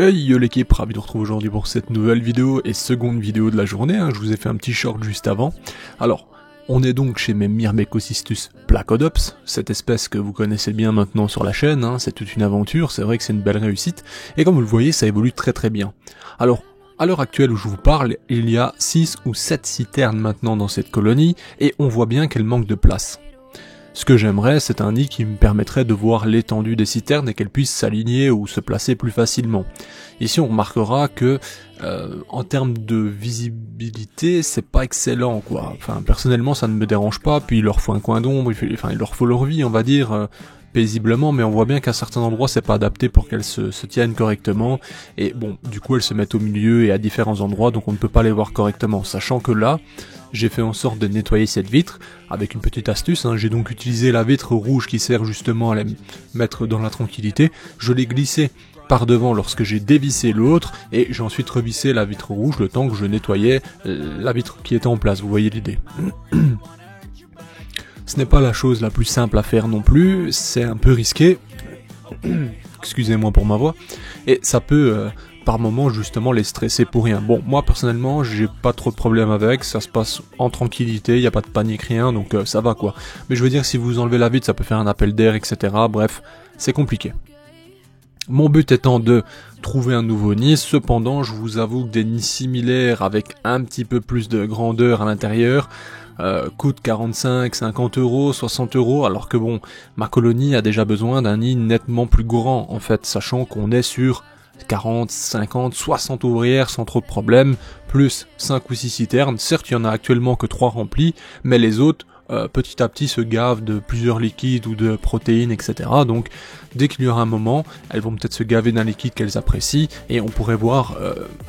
Hey yo l'équipe, ravi de vous retrouver aujourd'hui pour cette nouvelle vidéo et seconde vidéo de la journée, je vous ai fait un petit short juste avant. Alors, on est donc chez mes Myrmecocystus placodops, cette espèce que vous connaissez bien maintenant sur la chaîne, c'est toute une aventure, c'est vrai que c'est une belle réussite, et comme vous le voyez ça évolue très très bien. Alors, à l'heure actuelle où je vous parle, il y a 6 ou 7 citernes maintenant dans cette colonie, et on voit bien qu'elle manque de place. Ce que j'aimerais, c'est un nid qui me permettrait de voir l'étendue des citernes et qu'elles puissent s'aligner ou se placer plus facilement. Ici, on remarquera que, en termes de visibilité, c'est pas excellent, quoi. Enfin, personnellement, ça ne me dérange pas, puis il leur faut un coin d'ombre, il leur faut leur vie, on va dire, paisiblement, mais on voit bien qu'à certains endroits, c'est pas adapté pour qu'elles se tiennent correctement, et bon, du coup, elles se mettent au milieu et à différents endroits, donc on ne peut pas les voir correctement, sachant que là, j'ai fait en sorte de nettoyer cette vitre avec une petite astuce, j'ai donc utilisé la vitre rouge qui sert justement à les mettre dans la tranquillité, je l'ai glissée par devant lorsque j'ai dévissé l'autre et j'ai ensuite revissé la vitre rouge le temps que je nettoyais la vitre qui était en place, vous voyez l'idée. Ce n'est pas la chose la plus simple à faire non plus, c'est un peu risqué, excusez-moi pour ma voix, et ça peut par moment justement les stresser pour rien. Bon, moi personnellement j'ai pas trop de problème avec, ça se passe en tranquillité, il n'y a pas de panique, rien, donc ça va quoi. Mais je veux dire, si vous enlevez la vitre, ça peut faire un appel d'air, etc. Bref, c'est compliqué. Mon but étant de trouver un nouveau nid, cependant je vous avoue que des nids similaires avec un petit peu plus de grandeur à l'intérieur coûtent 45, 50 euros, 60 euros, alors que bon, ma colonie a déjà besoin d'un nid nettement plus grand en fait, sachant qu'on est sur 40, 50, 60 ouvrières sans trop de problèmes, plus 5 ou 6 citernes. Certes, il y en a actuellement que 3 remplies, mais les autres, petit à petit, se gavent de plusieurs liquides ou de protéines, etc. Donc, dès qu'il y aura un moment, elles vont peut-être se gaver d'un liquide qu'elles apprécient, et on pourrait voir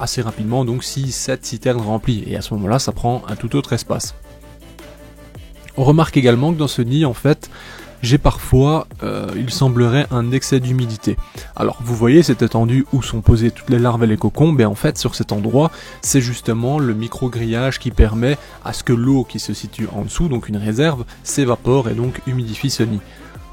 assez rapidement donc 6, 7 citernes remplies, et à ce moment-là, ça prend un tout autre espace. On remarque également que dans ce nid, en fait, j'ai parfois, il semblerait, un excès d'humidité. Alors, vous voyez cette étendue où sont posées toutes les larves et les cocons, en fait, sur cet endroit, c'est justement le micro-grillage qui permet à ce que l'eau qui se situe en dessous, donc une réserve, s'évapore et donc humidifie ce nid.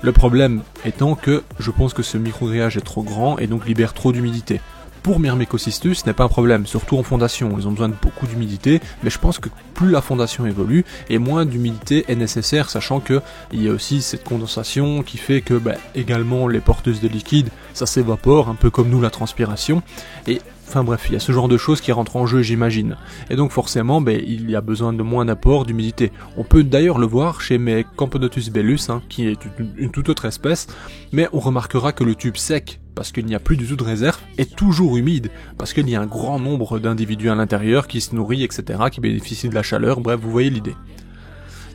Le problème étant que je pense que ce micro-grillage est trop grand et donc libère trop d'humidité. Pour Myrmecocystus, ce n'est pas un problème, surtout en fondation, ils ont besoin de beaucoup d'humidité, mais je pense que plus la fondation évolue, et moins d'humidité est nécessaire, sachant que il y a aussi cette condensation qui fait que également les porteuses de liquide, ça s'évapore, un peu comme nous la transpiration, et enfin bref, il y a ce genre de choses qui rentrent en jeu, j'imagine. Et donc forcément, il y a besoin de moins d'apport d'humidité. On peut d'ailleurs le voir chez mes Camponotus bellus, qui est une toute autre espèce, mais on remarquera que le tube sec, parce qu'il n'y a plus du tout de réserve, est toujours humide, parce qu'il y a un grand nombre d'individus à l'intérieur qui se nourrissent, etc., qui bénéficient de la chaleur, bref, vous voyez l'idée.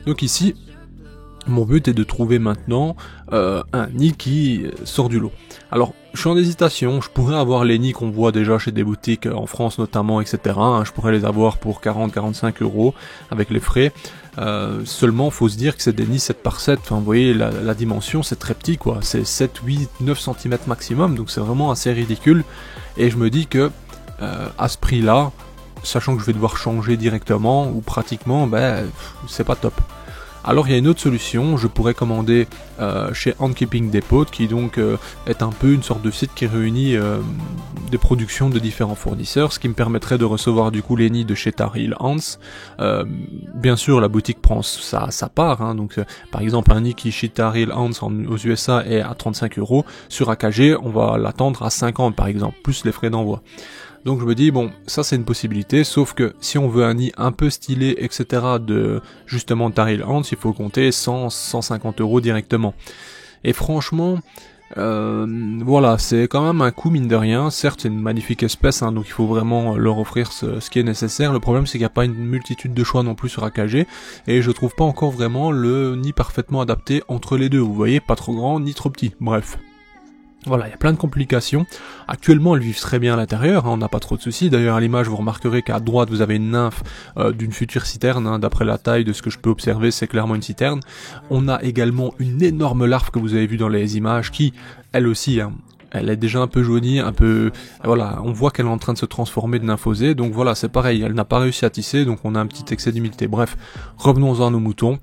Donc ici, mon but est de trouver maintenant un nid qui sort du lot. Alors, je suis en hésitation, je pourrais avoir les nids qu'on voit déjà chez des boutiques en France notamment, etc. Je pourrais les avoir pour 40-45 euros avec les frais. Seulement, faut se dire que c'est des nids 7 par 7, enfin vous voyez la dimension, c'est très petit quoi, c'est 7, 8, 9 cm maximum, donc c'est vraiment assez ridicule. Et je me dis que à ce prix-là, sachant que je vais devoir changer directement ou pratiquement, c'est pas top. Alors il y a une autre solution, je pourrais commander chez Handkeeping Depot, qui donc est un peu une sorte de site qui réunit des productions de différents fournisseurs, ce qui me permettrait de recevoir du coup les nids de chez Tar Heel Ants. Bien sûr la boutique prend sa part, donc par exemple un nid qui chez Tar Heel Ants aux USA est à 35 euros, sur AKG on va l'attendre à 50 par exemple, plus les frais d'envoi. Donc je me dis, bon, ça c'est une possibilité, sauf que si on veut un nid un peu stylé, etc. de justement Tar Heel Ants, il faut compter 100-150 euros directement. Et franchement, voilà, c'est quand même un coût mine de rien. Certes, c'est une magnifique espèce, donc il faut vraiment leur offrir ce qui est nécessaire. Le problème, c'est qu'il n'y a pas une multitude de choix non plus sur AKG, et je trouve pas encore vraiment le nid parfaitement adapté entre les deux. Vous voyez, pas trop grand ni trop petit, bref. Voilà, il y a plein de complications. Actuellement, elles vivent très bien à l'intérieur, on n'a pas trop de soucis. D'ailleurs, à l'image, vous remarquerez qu'à droite, vous avez une nymphe d'une future citerne. D'après la taille de ce que je peux observer, c'est clairement une citerne. On a également une énorme larve que vous avez vue dans les images qui, elle aussi, elle est déjà un peu jaunie, un peu... Voilà, on voit qu'elle est en train de se transformer de nymphosée. Donc voilà, c'est pareil, elle n'a pas réussi à tisser, donc on a un petit excès d'humidité. Bref, revenons-en à nos moutons.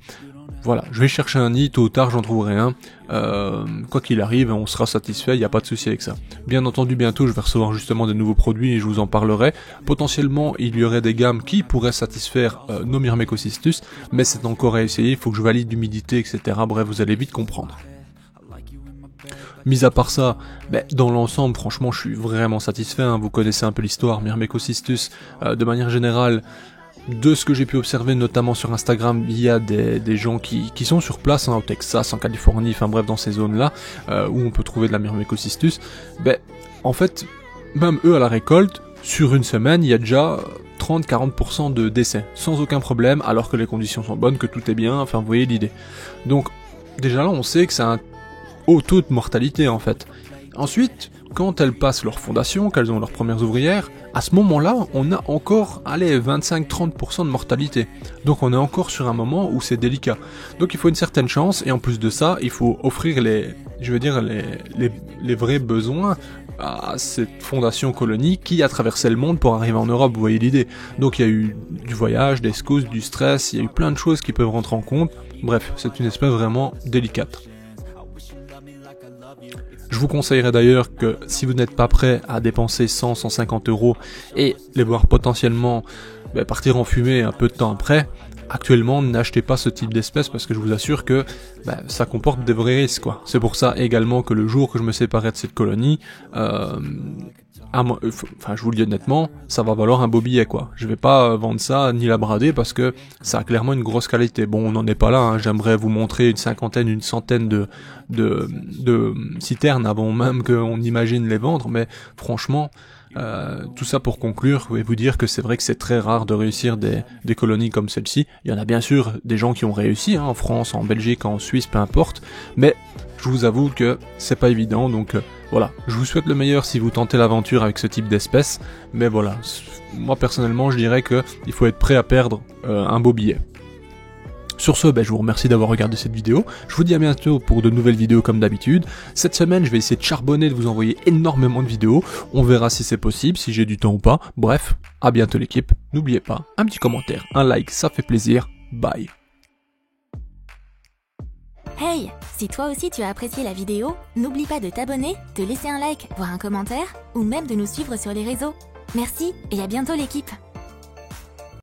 voilà, je vais chercher un nid, tôt ou tard j'en trouverai un, quoi qu'il arrive, on sera satisfait, il n'y a pas de souci avec ça. Bien entendu, bientôt je vais recevoir justement des nouveaux produits et je vous en parlerai. Potentiellement, il y aurait des gammes qui pourraient satisfaire nos Myrmecocystus, mais c'est encore à essayer, il faut que je valide l'humidité, etc. Bref, vous allez vite comprendre. Mis à part ça, dans l'ensemble, franchement, je suis vraiment satisfait, hein. Vous connaissez un peu l'histoire, Myrmecocystus, de manière générale. De ce que j'ai pu observer, notamment sur Instagram, il y a des gens qui sont sur place, hein, au Texas, en Californie, enfin bref, dans ces zones-là, où on peut trouver de la Myrmecocystus. En fait, même eux à la récolte, sur une semaine, il y a déjà 30-40% de décès, sans aucun problème, alors que les conditions sont bonnes, que tout est bien, enfin vous voyez l'idée. Donc, déjà là, on sait que c'est un haut taux de mortalité, en fait. Ensuite, quand elles passent leur fondation, qu'elles ont leurs premières ouvrières, à ce moment-là, on a encore, 25-30% de mortalité. Donc on est encore sur un moment où c'est délicat. Donc il faut une certaine chance, et en plus de ça, il faut offrir les vrais besoins à cette fondation colonie qui a traversé le monde pour arriver en Europe, vous voyez l'idée. Donc il y a eu du voyage, des secousses, du stress, il y a eu plein de choses qui peuvent rentrer en compte. Bref, c'est une espèce vraiment délicate. Je vous conseillerais d'ailleurs que si vous n'êtes pas prêt à dépenser 100-150 € et les voir potentiellement partir en fumée un peu de temps après, actuellement n'achetez pas ce type d'espèce parce que je vous assure que ça comporte des vrais risques, quoi. C'est pour ça également que le jour que je me séparais de cette colonie, je vous le dis honnêtement, ça va valoir un beau billet, quoi. Je vais pas vendre ça ni la brader parce que ça a clairement une grosse qualité. Bon, on n'en est pas là, hein. J'aimerais vous montrer une centaine de citernes avant même qu'on imagine les vendre, mais franchement, tout ça pour conclure, je vais vous dire que c'est vrai que c'est très rare de réussir des colonies comme celle-ci. Il y en a bien sûr des gens qui ont réussi, hein, en France, en Belgique, en Suisse, peu importe, mais je vous avoue que c'est pas évident, donc voilà, je vous souhaite le meilleur si vous tentez l'aventure avec ce type d'espèce, mais voilà, moi personnellement je dirais que il faut être prêt à perdre un beau billet. Sur ce, je vous remercie d'avoir regardé cette vidéo, je vous dis à bientôt pour de nouvelles vidéos comme d'habitude. Cette semaine je vais essayer de charbonner, de vous envoyer énormément de vidéos, on verra si c'est possible, si j'ai du temps ou pas, bref, à bientôt l'équipe, n'oubliez pas, un petit commentaire, un like, ça fait plaisir, bye. Hey, si toi aussi tu as apprécié la vidéo, n'oublie pas de t'abonner, de laisser un like, voire un commentaire, ou même de nous suivre sur les réseaux. Merci et à bientôt l'équipe.